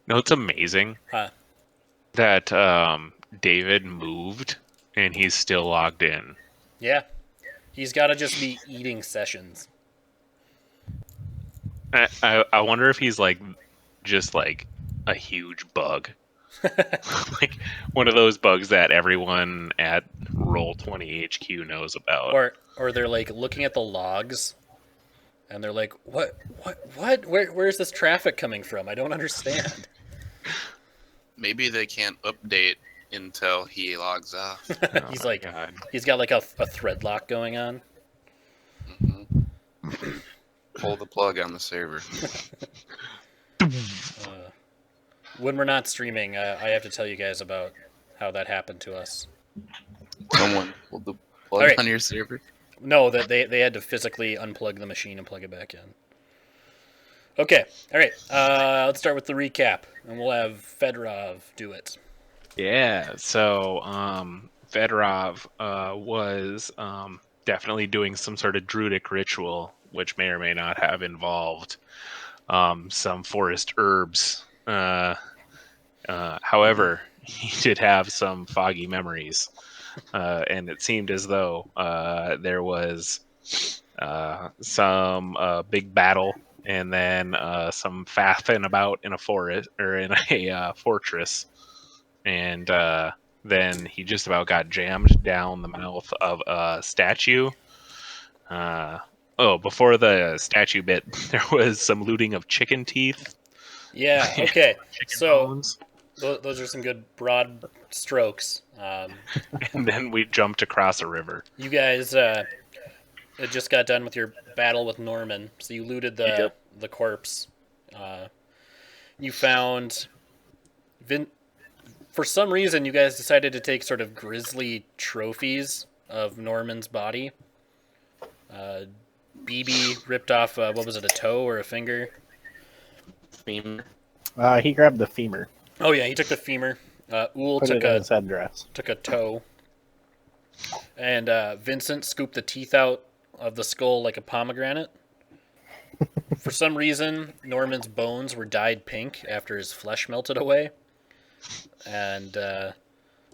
No, it's amazing Huh. that David moved and he's still logged in. Yeah. He's got to just be eating sessions. I wonder if he's like just like a huge bug. Like one of those bugs that everyone at Roll20 HQ knows about. Or they're like looking at the logs and they're like, what? Where's this traffic coming from? I don't understand. Maybe they can't update until he logs off. Oh He's my like, god. he's got like a thread lock going on. Hmm. Pull the plug on the server. When we're not streaming, I have to tell you guys about how that happened to us. Someone pulled the All plug right. on your server. No, that they had to physically unplug the machine and plug it back in. Okay, all right. Let's start with the recap, and we'll have Fedorov do it. Yeah, so Fedorov was definitely doing some sort of druidic ritual, which may or may not have involved some forest herbs. However, he did have some foggy memories, and it seemed as though there was some big battle, and then some faffing about in a forest or in a fortress, and then he just about got jammed down the mouth of a statue. Before the statue bit, there was some looting of chicken teeth. Yeah. Okay. Chicken So bones. those are some good broad strokes. And then we jumped across a river. You guys just got done with your battle with Norman, so you looted Yep. the corpse. You found for some reason you guys decided to take sort of grisly trophies of Norman's body. BB ripped off what was it, a toe or a finger? Femur. He grabbed the femur. Oh yeah, he took the femur. Uhl Put took it in his headdress. a toe, and Vincent scooped the teeth out of the skull like a pomegranate. For some reason, Norman's bones were dyed pink after his flesh melted away, and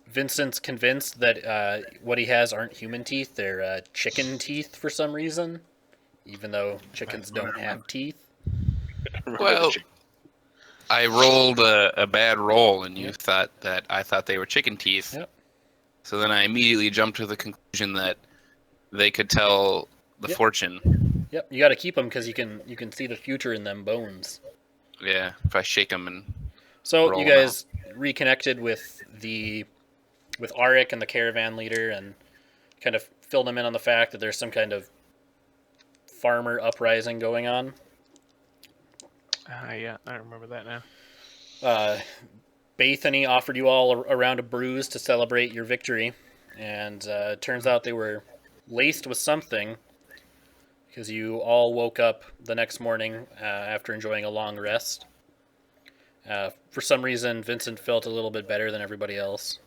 Vincent's convinced that what he has aren't human teeth; they're chicken teeth for some reason, even though chickens don't have teeth. Well, I rolled a bad roll, and you thought that I thought they were chicken teeth. Yep. So then I immediately jumped to the conclusion that they could tell the Yep. fortune. Yep, you got to keep them because you can see the future in them bones. Yeah, if I shake them and So roll you 'em guys reconnected with Arik and the caravan leader, and kind of filled them in on the fact that there's some kind of farmer uprising going on. Yeah, I remember that now. Bethany offered you all a round of brews to celebrate your victory, and it turns out they were laced with something because you all woke up the next morning after enjoying a long rest. For some reason, Vincent felt a little bit better than everybody else.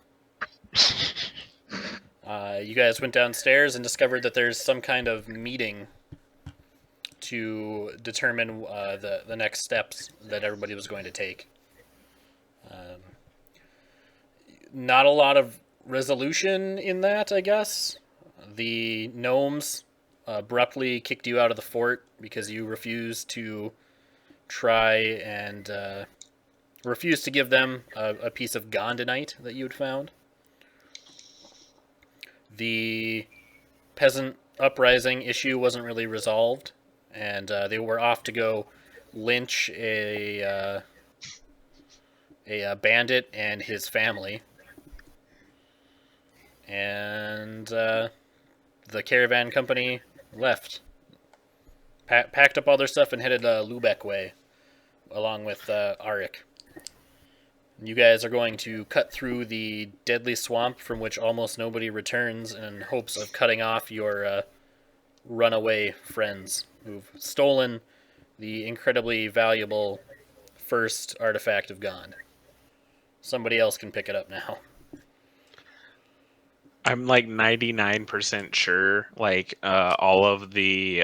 You guys went downstairs and discovered that there's some kind of meeting to determine the next steps that everybody was going to take. Not a lot of resolution in that, I guess. The gnomes abruptly kicked you out of the fort because you refused to try and refused to give them a piece of gondonite that you had found. The peasant uprising issue wasn't really resolved, and they were off to go lynch a bandit and his family. And the caravan company left, packed up all their stuff, and headed Lubeck way, along with Arik. You guys are going to cut through the deadly swamp from which almost nobody returns in hopes of cutting off your runaway friends who've stolen the incredibly valuable first artifact of God. Somebody else can pick it up now. I'm like 99% sure, like all of the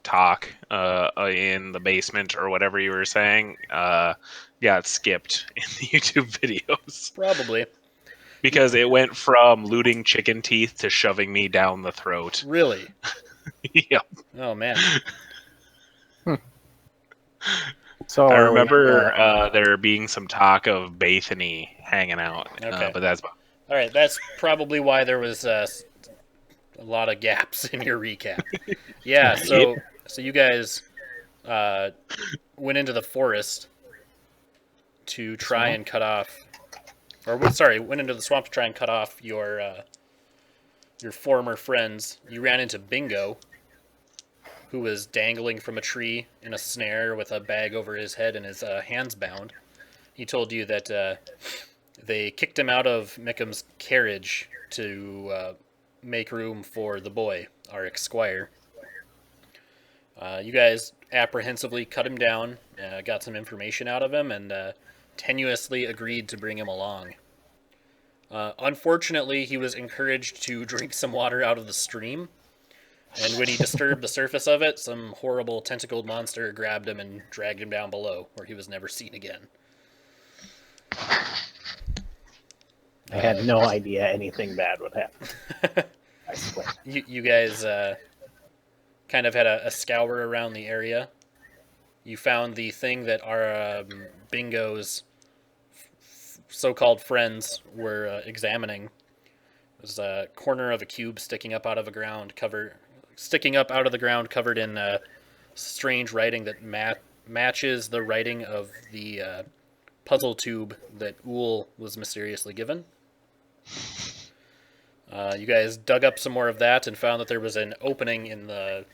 talk in the basement or whatever you were saying got skipped in the YouTube videos. Probably. Because it went from looting chicken teeth to shoving me down the throat. Really? Yep. Oh, man. So I are we, remember there being some talk of Bethany hanging out, Okay. but that's All right, that's probably why there was a lot of gaps in your recap. Yeah, so you guys went into the forest to try and cut off, went into the swamp to try and cut off your former friends. You ran into Bingo, who was dangling from a tree in a snare with a bag over his head and his hands bound. He told you that they kicked him out of Mickham's carriage to make room for the boy, our Squire. You guys apprehensively cut him down, got some information out of him, and tenuously agreed to bring him along. Unfortunately, he was encouraged to drink some water out of the stream, and when he disturbed the surface of it, some horrible tentacled monster grabbed him and dragged him down below, where he was never seen again. I had no idea anything bad would happen. I swear. You guys kind of had a scour around the area. You found the thing that our Bingo's so-called friends were examining. It was a corner of a cube sticking up out of the ground, covered in strange writing that matches the writing of the puzzle tube that Ool was mysteriously given. You guys dug up some more of that and found that there was an opening in the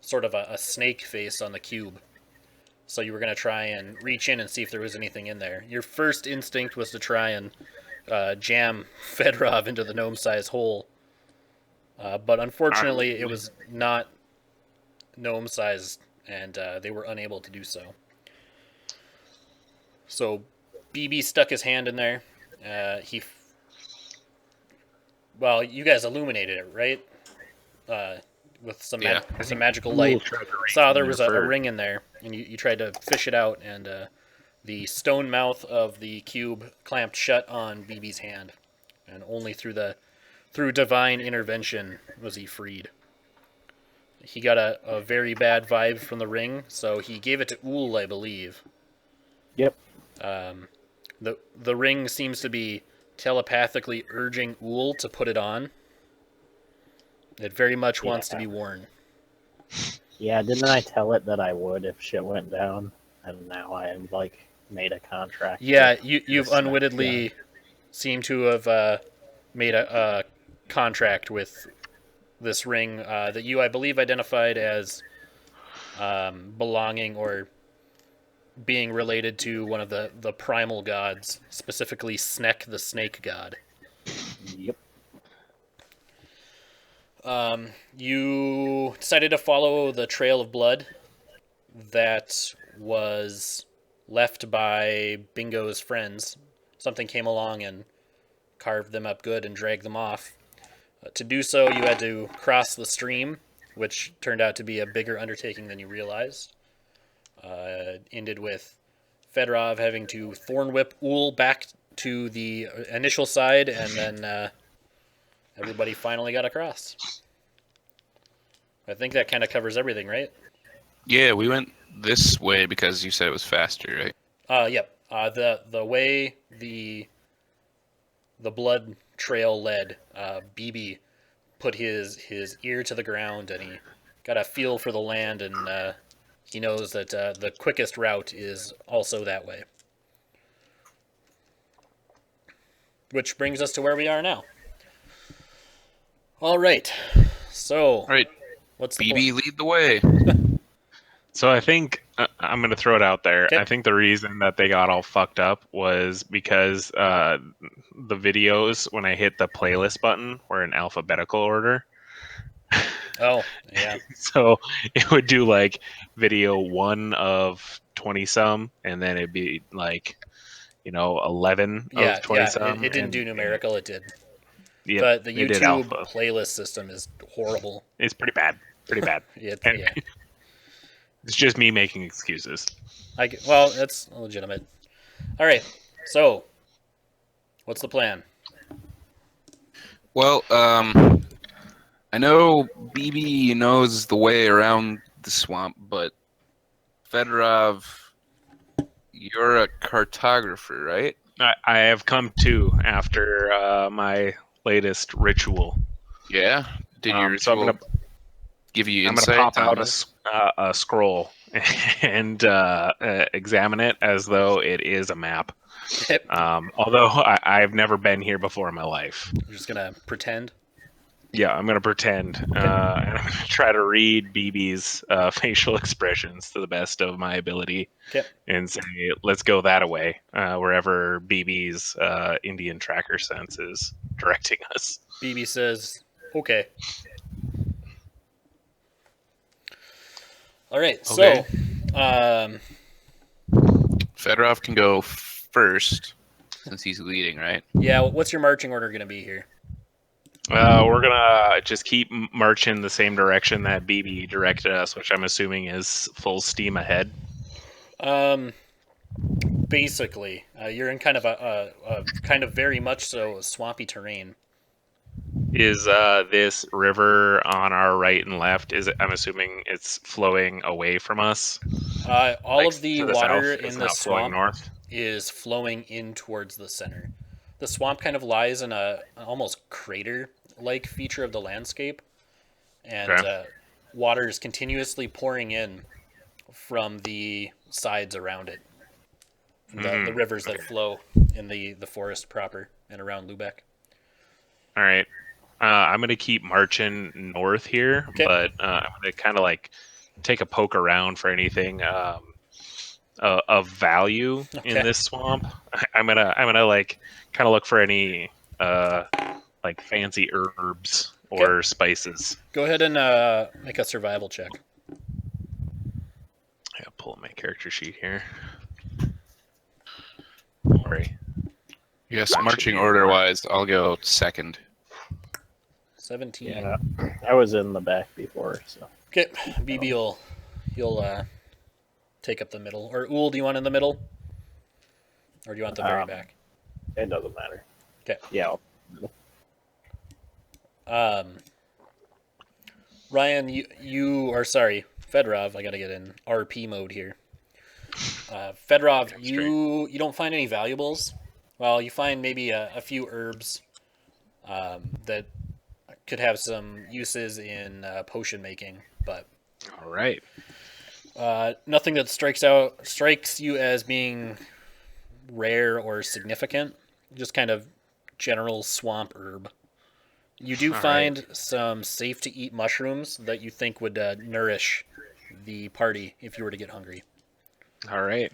sort of a snake face on the cube. So you were going to try and reach in and see if there was anything in there. Your first instinct was to try and jam Fedorov into the gnome-sized hole. But unfortunately, it was not gnome-sized, and they were unable to do so. So BB stuck his hand in there. Well, you guys illuminated it, right? With some magical light. Saw there was a ring in there, and you tried to fish it out, and the stone mouth of the cube clamped shut on BB's hand, and only through divine intervention was he freed. He got a very bad vibe from the ring, so he gave it to Ool, I believe. Yep. The ring seems to be telepathically urging Ool to put it on. It very much wants to be worn. Yeah, didn't I tell it that I would if shit went down? And now I am made a contract. Yeah, you've unwittingly seem to have made a contract with this ring that you, I believe, identified as belonging or being related to one of the primal gods, specifically Snek, the snake god. Yep. You decided to follow the trail of blood that was left by Bingo's friends. Something came along and carved them up good and dragged them off. To do so, you had to cross the stream, which turned out to be a bigger undertaking than you realized. Ended with Fedorov having to thorn whip Ool back to the initial side, and then everybody finally got across. I think that kind of covers everything, right? Yeah, we went this way because you said it was faster, right? Yep. The way the blood trail led, BB put his ear to the ground, and he got a feel for the land, and he knows that the quickest route is also that way. Which brings us to where we are now. All right. So, All right, what's the BB, plan? lead the way. So I think I'm going to throw it out there. Okay. I think the reason that they got all fucked up was because the videos, when I hit the playlist button, were in alphabetical order. Oh, yeah. So it would do video 1 of 20 some, and then it'd be 11 of 20 some. It didn't do numerical. It did. Yeah, The it did YouTube alpha. playlist system is horrible. It's pretty bad. Pretty bad. Yeah. It's just me making excuses. Well, that's legitimate. All right. So, what's the plan? Well, I know BB knows the way around the swamp, but Fedorov, you're a cartographer, right? I have come to after my latest ritual. Yeah. Did your So ritual give you I'm gonna insight pop on out this? a scroll and examine it as though it is a map. Although I've never been here before in my life. You're just gonna pretend. Yeah, I'm gonna pretend, and I'm gonna try to read BB's facial expressions to the best of my ability, Okay. and say, "Let's go that way," wherever BB's Indian tracker sense is directing us. BB says, "Okay." All right. Okay. So, um, Fedorov can go first since he's leading, right? yeah. What's your marching order gonna be here? We're gonna just keep marching the same direction that BB directed us, which I'm assuming is full steam ahead. Basically, you're in kind of a kind of very much so swampy terrain. Is this river on our right and left? Is it? I'm assuming it's flowing away from us. All Like of the to the water south, it's in the not flowing swamp north. is flowing in towards the center. The swamp kind of lies in an almost crater-like feature of the landscape, and Okay. water is continuously pouring in from the sides around it, from the rivers that flow in the forest proper and around Lubeck. All right. I'm gonna keep marching north here, Okay. but I'm gonna kind of like take a poke around for anything of value in Okay. this swamp. I'm gonna like kind of look for any like fancy herbs Okay. or spices. Go ahead and make a survival check. Yeah, pull up my character sheet here. Sorry. Yes, That should marching be order more. wise, I'll go second. 17. Yeah, I was in the back before, so. Okay. BB you'll take up the middle. Or Ool, do you want in the middle? Or do you want the very back? It doesn't matter. Okay. Yeah. Ryan, you are sorry, Fedorov. I gotta get in RP mode here. Fedorov, you don't find any valuables. Well, you find maybe a few herbs that could have some uses in potion making, but All right. nothing that strikes you as being rare or significant. Just kind of general swamp herb. You do All find right. some safe to eat mushrooms that you think would nourish the party if you were to get hungry. All right.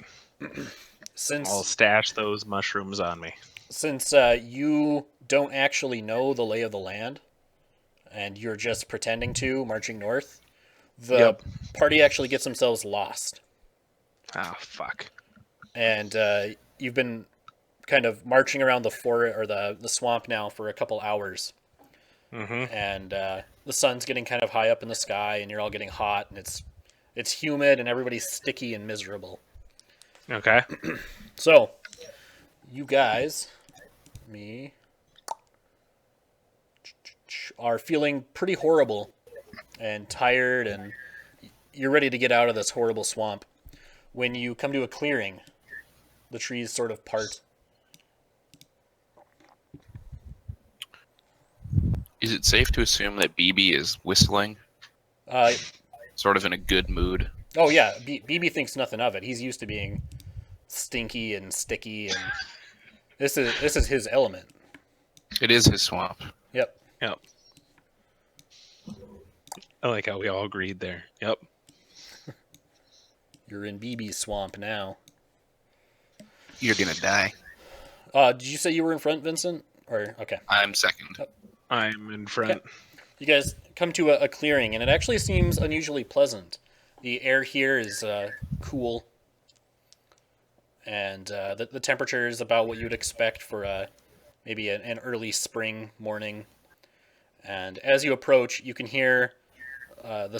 Since I'll stash those mushrooms on me. since you don't actually know the lay of the land, and you're just pretending to marching north, the party actually gets themselves lost, Ah, fuck. and you've been kind of marching around the forest or the swamp now for a couple hours, and the sun's getting kind of high up in the sky, and you're all getting hot, and it's humid, and everybody's sticky and miserable. Okay. So, you guys, are feeling pretty horrible and tired, and you're ready to get out of this horrible swamp. When you come to a clearing, the trees sort of part. Is it safe to assume that BB is whistling, Uh, sort of in a good mood? oh yeah, BB thinks nothing of it. He's used to being stinky and sticky, and this is his element. It is his swamp. Yep. Yep. I like how we all agreed there. Yep. You're in BB's swamp now. You're gonna die. Did you say you were in front, Vincent? Or okay. I'm second. I'm in front. Okay. You guys come to a clearing, and it actually seems unusually pleasant. The air here is cool, and the temperature is about what you'd expect for maybe an early spring morning. And as you approach, you can hear the